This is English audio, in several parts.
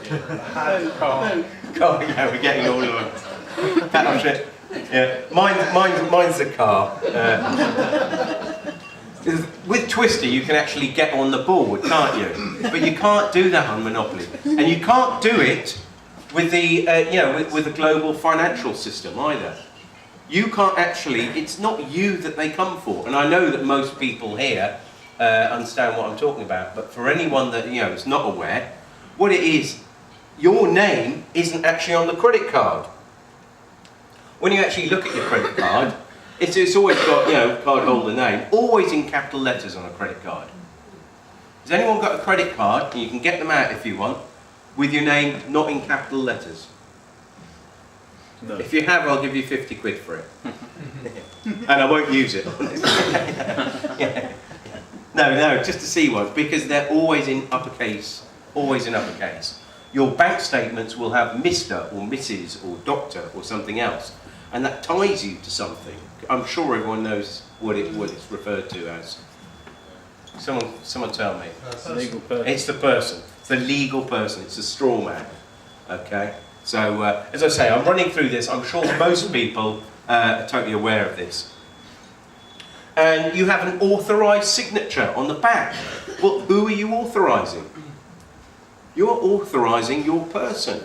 Car, yeah, we're getting all of them. Battleship. Yeah, mine's the car. With Twister, you can actually get on the board, can't you? But you can't do that on Monopoly, and you can't do it with the with the global financial system either. You can't actually. It's not you that they come for, and I know that most people here understand what I'm talking about. But for anyone that is not aware, what it is, your name isn't actually on the credit card. When you actually look at your credit card, it's always got, card holder name, always in capital letters on a credit card. Has anyone got a credit card, and you can get them out if you want, with your name not in capital letters? No. If you have, I'll give you 50 quid for it. And I won't use it. Yeah. No, just to see ones, because they're always in uppercase, always in uppercase. Your bank statements will have Mr. or Mrs. or Doctor or something else, and that ties you to something. I'm sure everyone knows what it's referred to as. Someone tell me. Legal person. It's the person. It's the legal person. It's a straw man. Okay. So as I say, I'm running through this. I'm sure most people are totally aware of this. And you have an authorised signature on the back. Well, who are you authorising? You're authorising your person.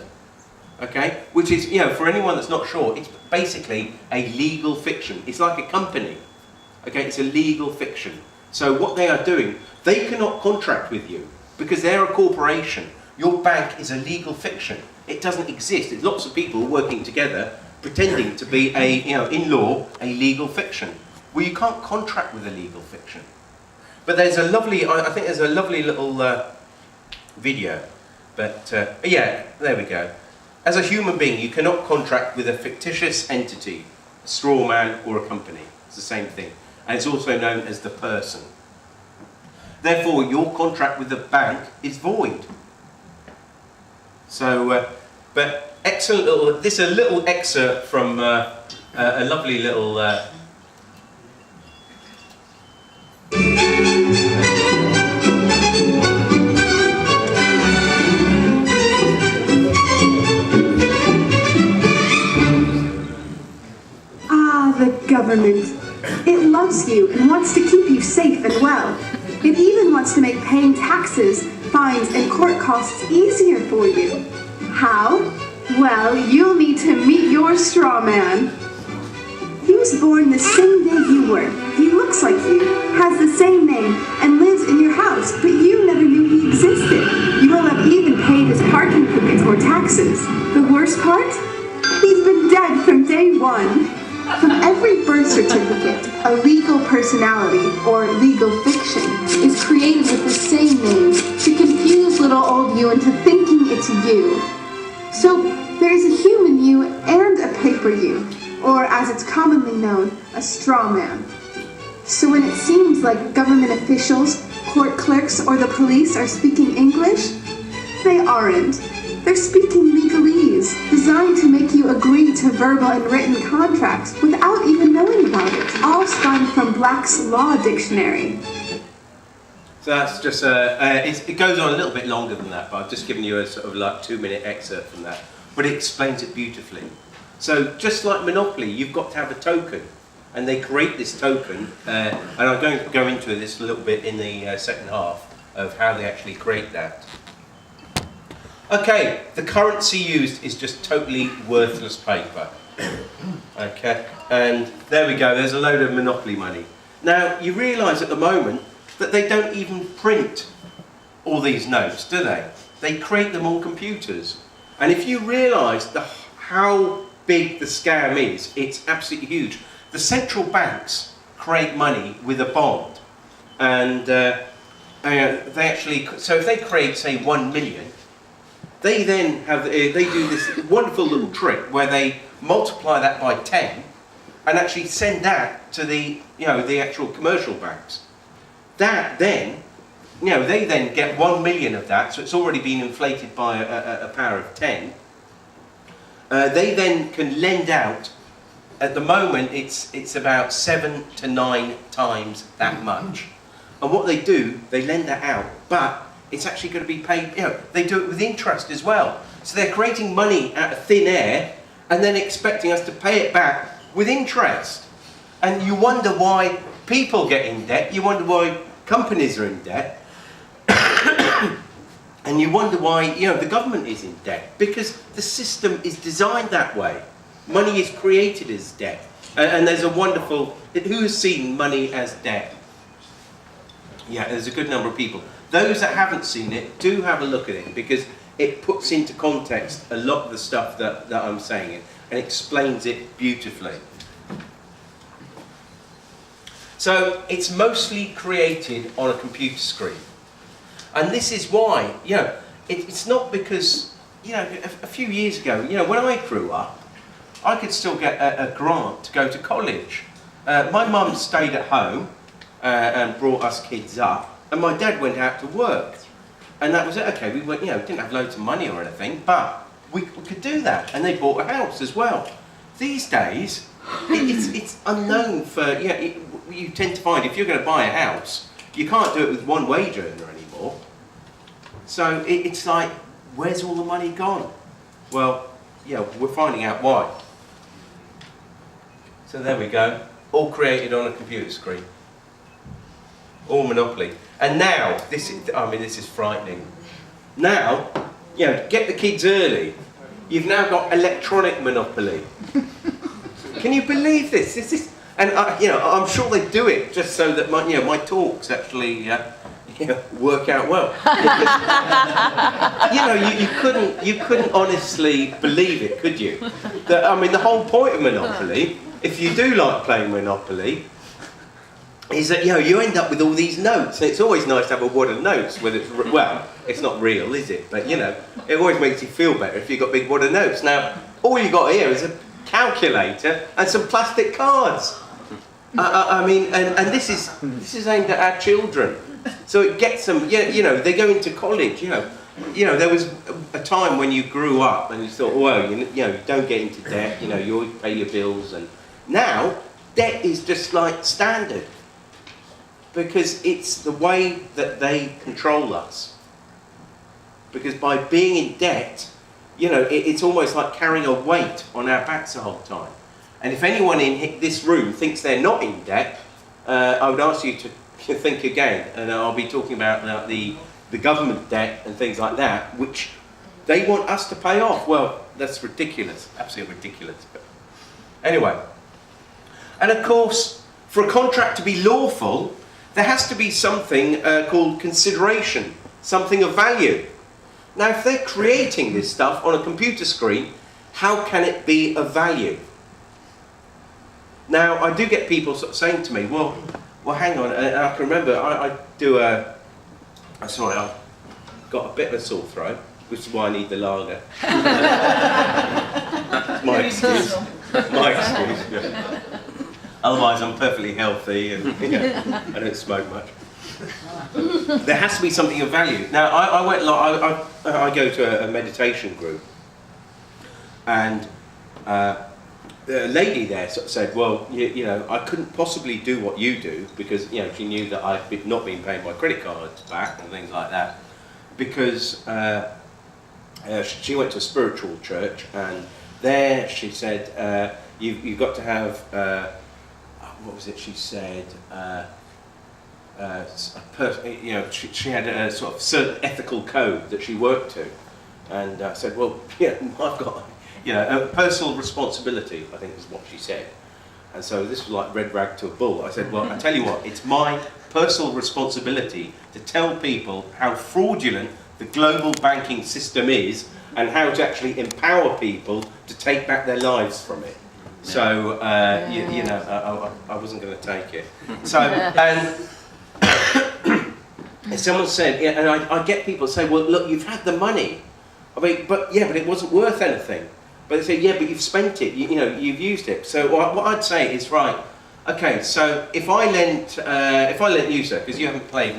Okay, which is, for anyone that's not sure, it's basically a legal fiction. It's like a company. Okay, it's a legal fiction. So what they are doing, they cannot contract with you because they're a corporation. Your bank is a legal fiction. It doesn't exist. It's lots of people working together pretending to be in law, a legal fiction. Well, you can't contract with a legal fiction. But there's a lovely, I think there's a lovely little video. But yeah, there we go. As a human being, you cannot contract with a fictitious entity, a straw man or a company. It's the same thing. And it's also known as the person. Therefore, your contract with the bank is void. So, but excellent little, this is a little excerpt from a lovely little... The government. It loves you and wants to keep you safe and well. It even wants to make paying taxes, fines, and court costs easier for you. How? Well, you'll need to meet your straw man. He was born the same day you were. He looks like you, has the same name, and lives in your house, but you never knew he existed. You will have even paid his parking tickets or taxes. The worst part? He's been dead from day one. From every birth certificate, a legal personality, or legal fiction, is created with the same name to confuse little old you into thinking it's you. So there's a human you and a paper you, or as it's commonly known, a straw man. So when it seems like government officials, court clerks, or the police are speaking English, they aren't. They're speaking legalese, designed to make you agree to verbal and written contracts without even knowing about it. All spun from Black's Law Dictionary. So that's just, it goes on a little bit longer than that, but I've just given you a sort of like 2-minute excerpt from that. But it explains it beautifully. So just like Monopoly, you've got to have a token. And they create this token, and I'm going to go into this a little bit in the second half of how they actually create that. Okay, the currency used is just totally worthless paper. Okay, and there we go, there's a load of Monopoly money. Now, you realise at the moment that they don't even print all these notes, do they? They create them on computers. And if you realise how big the scam is, it's absolutely huge. The central banks create money with a bond. And they actually, so if they create, say, 1 million, they then have, they do this wonderful little trick where they multiply that by 10 and actually send that to the, the actual commercial banks. That then, they then get 1 million of that, so it's already been inflated by a power of 10. They then can lend out, at the moment it's about 7 to 9 times that much. And what they do, they lend that out, but it's actually going to be paid, they do it with interest as well. So they're creating money out of thin air and then expecting us to pay it back with interest. And you wonder why people get in debt, you wonder why companies are in debt, and you wonder why the government is in debt, because the system is designed that way. Money is created as debt. And there's a wonderful, who has seen Money as Debt? Yeah, there's a good number of people. Those that haven't seen it, do have a look at it, because it puts into context a lot of the stuff that I'm saying and explains it beautifully. So it's mostly created on a computer screen. And this is why, it's not because, a few years ago, when I grew up, I could still get a grant to go to college. My mum stayed at home and brought us kids up, and my dad went out to work. And that was it. Okay, we went, didn't have loads of money or anything, but we could do that. And they bought a house as well. These days, it's unknown for, you tend to find if you're going to buy a house, you can't do it with one wage earner anymore. So it's like, where's all the money gone? Well, we're finding out why. So there we go, all created on a computer screen. All Monopoly. And now, this is frightening. Now, get the kids early. You've now got electronic Monopoly. Can you believe this? And I'm sure they do it just so that my talks actually work out well. Because, you couldn't honestly believe it, could you? The whole point of Monopoly, if you do like playing Monopoly, is that you end up with all these notes. And it's always nice to have a wad of notes. Whether it's not real, is it? But it always makes you feel better if you've got a big wad of notes. Now, all you got here is a calculator and some plastic cards. And this is aimed at our children. So it gets them. They go into college. There was a time when you grew up and you thought, well, you don't get into debt. You always pay your bills. And now debt is just like standard, because it's the way that they control us. Because by being in debt, it's almost like carrying a weight on our backs the whole time. And if anyone in this room thinks they're not in debt, I would ask you to think again. And I'll be talking about the government debt and things like that, which they want us to pay off. Well, that's ridiculous, absolutely ridiculous. But anyway, and of course, for a contract to be lawful, there has to be something called consideration, something of value. Now, if they're creating this stuff on a computer screen, how can it be of value? Now, I do get people sort of saying to me, well, hang on, and I can remember, I do sorry, I've got a bit of a sore throat, which is why I need the lager. That's my excuse. My excuse, yeah. Otherwise, I'm perfectly healthy and I don't smoke much. There has to be something of value. Now, I go to a meditation group, and the lady there sort of said, well, I couldn't possibly do what you do, because she knew that I'd not been paying my credit cards back and things like that, because she went to a spiritual church, and there she said, you've got to have what was it she said, she had a sort of certain ethical code that she worked to, and I said, well, I've got a personal responsibility, I think is what she said. And so this was like red rag to a bull. I said, well, I tell you what, it's my personal responsibility to tell people how fraudulent the global banking system is, and how to actually empower people to take back their lives from it. So, I wasn't going to take it. So, and someone said, and I get people say, well, look, you've had the money. But it wasn't worth anything. But they say, yeah, but you've spent it, you've used it. So what I'd say is, right, okay, so if I lent you, sir, because you haven't played